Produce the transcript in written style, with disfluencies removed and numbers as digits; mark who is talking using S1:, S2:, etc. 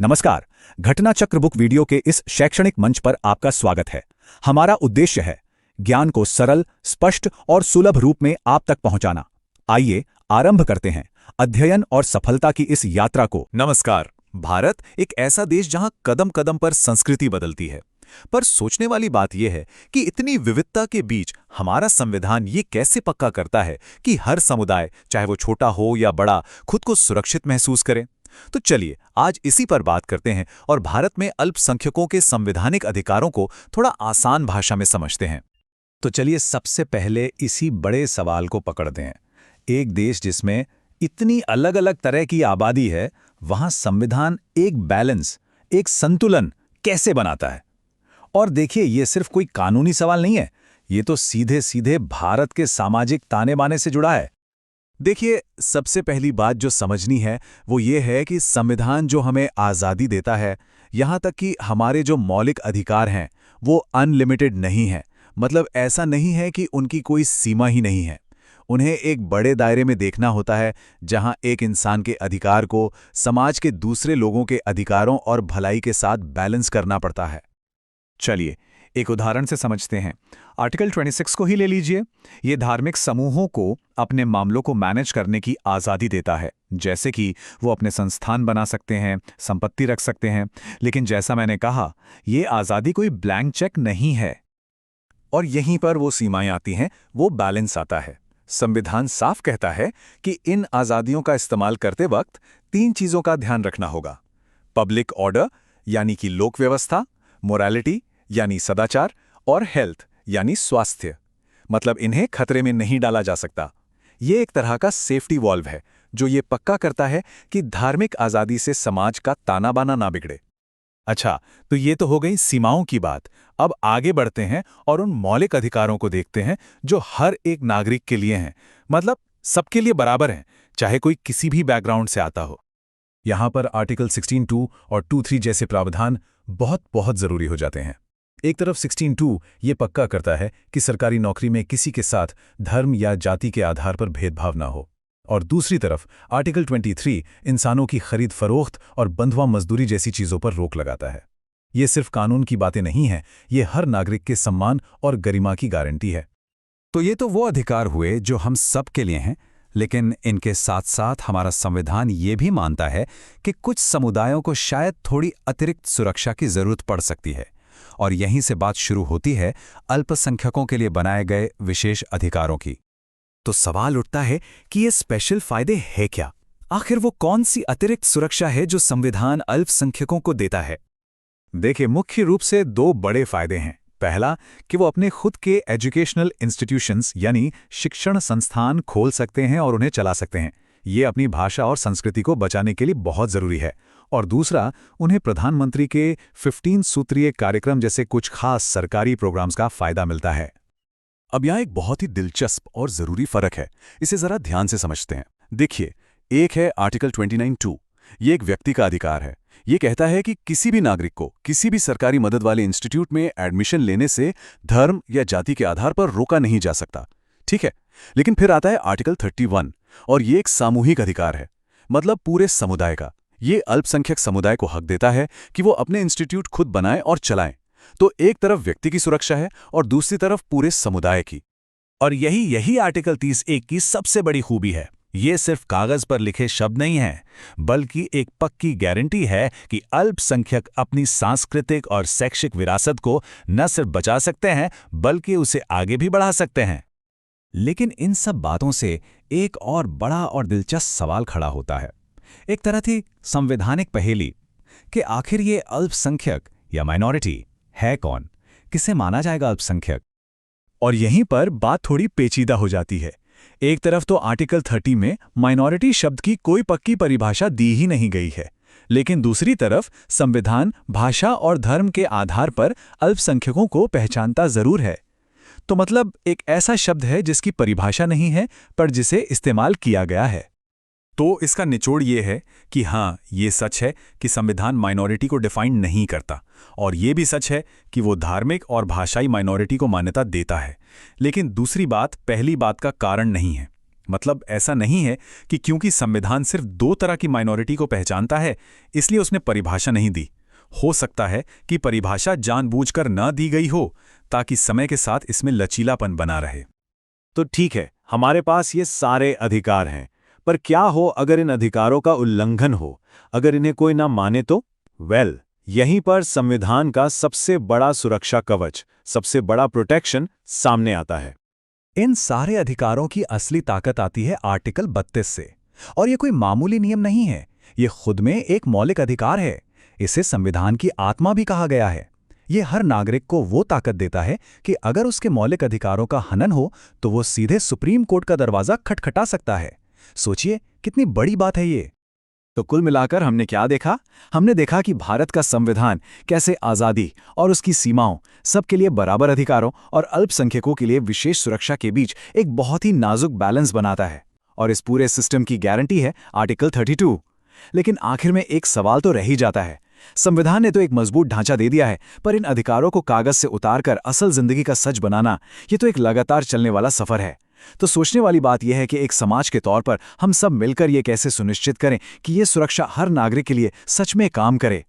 S1: नमस्कार। घटना चक्र बुक वीडियो के इस शैक्षणिक मंच पर आपका स्वागत है। हमारा उद्देश्य है ज्ञान को सरल, स्पष्ट और सुलभ रूप में आप तक पहुंचाना। आइए आरंभ करते हैं अध्ययन और सफलता की इस यात्रा को।
S2: नमस्कार। भारत एक ऐसा देश जहां कदम कदम पर संस्कृति बदलती है, पर सोचने वाली बात यह है कि इतनी विविधता के बीच हमारा संविधान ये कैसे पक्का करता है कि हर समुदाय, चाहे वो छोटा हो या बड़ा, खुद को सुरक्षित महसूस करे। तो चलिए आज इसी पर बात करते हैं और भारत में अल्पसंख्यकों के संवैधानिक अधिकारों को थोड़ा आसान भाषा में समझते हैं।
S1: तो चलिए सबसे पहले इसी बड़े सवाल को पकड़ते हैं। एक देश जिसमें इतनी अलग अलग तरह की आबादी है, वहां संविधान एक बैलेंस, एक संतुलन कैसे बनाता है? और देखिए, ये सिर्फ कोई कानूनी सवाल नहीं है, ये तो सीधे सीधे भारत के सामाजिक ताने बाने से जुड़ा है।
S2: देखिए, सबसे पहली बात जो समझनी है वो ये है कि संविधान जो हमें आज़ादी देता है, यहाँ तक कि हमारे जो मौलिक अधिकार हैं वो अनलिमिटेड नहीं है। मतलब ऐसा नहीं है कि उनकी कोई सीमा ही नहीं है। उन्हें एक बड़े दायरे में देखना होता है, जहाँ एक इंसान के अधिकार को समाज के दूसरे लोगों के अधिकारों और भलाई के साथ बैलेंस करना पड़ता है।
S1: चलिए एक उदाहरण से समझते हैं। आर्टिकल 26 को ही ले लीजिए। ये धार्मिक समूहों को अपने मामलों को मैनेज करने की आज़ादी देता है, जैसे कि वो अपने संस्थान बना सकते हैं, संपत्ति रख सकते हैं। लेकिन जैसा मैंने कहा, ये आज़ादी कोई ब्लैंक चेक नहीं है। और यहीं पर वो सीमाएं आती हैं, वो बैलेंस आता है। संविधान साफ कहता है कि इन आज़ादियों का इस्तेमाल करते वक्त 3 चीज़ों का ध्यान रखना होगा। पब्लिक ऑर्डर यानी कि लोक व्यवस्था, मोरालिटी यानी सदाचार, और हेल्थ यानी स्वास्थ्य। मतलब इन्हें खतरे में नहीं डाला जा सकता। ये एक तरह का सेफ्टी वॉल्व है जो ये पक्का करता है कि धार्मिक आज़ादी से समाज का ताना बाना ना बिगड़े। अच्छा, तो ये तो हो गई सीमाओं की बात। अब आगे बढ़ते हैं और उन मौलिक अधिकारों को देखते हैं जो हर एक नागरिक के लिए हैं। मतलब सबके लिए बराबर हैं, चाहे कोई किसी भी बैकग्राउंड से आता हो। यहाँ पर आर्टिकल 16(2) और 2(3) जैसे प्रावधान बहुत बहुत जरूरी हो जाते हैं। एक तरफ 16(2) ये पक्का करता है कि सरकारी नौकरी में किसी के साथ धर्म या जाति के आधार पर भेदभाव ना हो, और दूसरी तरफ आर्टिकल 23 इंसानों की खरीद फरोख्त और बंधुआ मजदूरी जैसी चीज़ों पर रोक लगाता है। ये सिर्फ कानून की बातें नहीं हैं, ये हर नागरिक के सम्मान और गरिमा की गारंटी है। तो ये तो वो अधिकार हुए जो हम सब के लिए हैं, लेकिन इनके साथ साथ हमारा संविधान ये भी मानता है कि कुछ समुदायों को शायद थोड़ी अतिरिक्त सुरक्षा की जरूरत पड़ सकती है। और यहीं से बात शुरू होती है अल्पसंख्यकों के लिए बनाए गए विशेष अधिकारों की। तो सवाल उठता है कि ये स्पेशल फायदे हैं क्या? आखिर वो कौन सी अतिरिक्त सुरक्षा है जो संविधान अल्पसंख्यकों को देता है? देखिए, मुख्य रूप से 2 बड़े फायदे हैं। पहला कि वो अपने खुद के एजुकेशनल इंस्टीट्यूशंस यानी शिक्षण संस्थान खोल सकते हैं और उन्हें चला सकते हैं। ये अपनी भाषा और संस्कृति को बचाने के लिए बहुत जरूरी है। और दूसरा, उन्हें प्रधानमंत्री के 15 सूत्रीय कार्यक्रम जैसे कुछ खास सरकारी प्रोग्राम्स का फायदा मिलता है।
S2: अब यहाँ एक बहुत ही दिलचस्प और जरूरी फर्क है, इसे जरा ध्यान से समझते हैं। देखिए, एक है आर्टिकल 29(2). ये एक व्यक्ति का अधिकार है। ये कहता है कि किसी भी नागरिक को किसी भी सरकारी मदद वाले इंस्टीट्यूट में एडमिशन लेने से धर्म या जाति के आधार पर रोका नहीं जा सकता। ठीक है, लेकिन फिर आता है आर्टिकल 31 और ये एक सामूहिक अधिकार है, मतलब पूरे समुदाय का। ये अल्पसंख्यक समुदाय को हक देता है कि वो अपने इंस्टीट्यूट खुद बनाएं और चलाएं। तो एक तरफ व्यक्ति की सुरक्षा है और दूसरी तरफ पूरे समुदाय की।
S1: और यही आर्टिकल 30(1) की सबसे बड़ी खूबी है। ये सिर्फ कागज पर लिखे शब्द नहीं हैं, बल्कि एक पक्की गारंटी है कि अल्पसंख्यक अपनी सांस्कृतिक और शैक्षिक विरासत को न सिर्फ बचा सकते हैं, बल्कि उसे आगे भी बढ़ा सकते हैं। लेकिन इन सब बातों से एक और बड़ा और दिलचस्प सवाल खड़ा होता है। एक तरह की संवैधानिक पहेली कि आखिर ये अल्पसंख्यक या माइनॉरिटी है कौन? किसे माना जाएगा अल्पसंख्यक? और यहीं पर बात थोड़ी पेचीदा हो जाती है। एक तरफ तो आर्टिकल 30 में माइनॉरिटी शब्द की कोई पक्की परिभाषा दी ही नहीं गई है, लेकिन दूसरी तरफ संविधान भाषा और धर्म के आधार पर अल्पसंख्यकों को पहचानता जरूर है। तो मतलब एक ऐसा शब्द है जिसकी परिभाषा नहीं है, पर जिसे इस्तेमाल किया गया है। तो इसका निचोड़ ये है कि हाँ, ये सच है कि संविधान माइनॉरिटी को डिफाइन नहीं करता, और ये भी सच है कि वो धार्मिक और भाषाई माइनॉरिटी को मान्यता देता है। लेकिन दूसरी बात पहली बात का कारण नहीं है। मतलब ऐसा नहीं है कि क्योंकि संविधान सिर्फ 2 तरह की माइनॉरिटी को पहचानता है, इसलिए उसने परिभाषा नहीं दी। हो सकता है कि परिभाषा जानबूझकर न दी गई हो, ताकि समय के साथ इसमें लचीलापन बना रहे।
S2: तो ठीक है, हमारे पास ये सारे अधिकार हैं, पर क्या हो अगर इन अधिकारों का उल्लंघन हो, अगर इन्हें कोई ना माने तो? यहीं पर संविधान का सबसे बड़ा सुरक्षा कवच, सबसे बड़ा प्रोटेक्शन सामने आता है।
S1: इन सारे अधिकारों की असली ताकत आती है आर्टिकल 32 से। और ये कोई मामूली नियम नहीं है, ये खुद में एक मौलिक अधिकार है। इसे संविधान की आत्मा भी कहा गया है। ये हर नागरिक को वो ताकत देता है कि अगर उसके मौलिक अधिकारों का हनन हो तो वो सीधे सुप्रीम कोर्ट का दरवाजा खटखटा सकता है। सोचिए कितनी बड़ी बात है ये।
S2: तो कुल मिलाकर हमने क्या देखा? हमने देखा कि भारत का संविधान कैसे आज़ादी और उसकी सीमाओं, सबके लिए बराबर अधिकारों और अल्पसंख्यकों के लिए विशेष सुरक्षा के बीच एक बहुत ही नाजुक बैलेंस बनाता है। और इस पूरे सिस्टम की गारंटी है आर्टिकल 32। लेकिन आखिर में एक सवाल तो रह ही जाता है। संविधान ने तो एक मजबूत ढांचा दे दिया है, पर इन अधिकारों को कागज से उतारकर असल जिंदगी का सच बनाना, ये तो एक लगातार चलने वाला सफर है। तो सोचने वाली बात यह है कि एक समाज के तौर पर हम सब मिलकर ये कैसे सुनिश्चित करें कि ये सुरक्षा हर नागरिक के लिए सच में काम करे।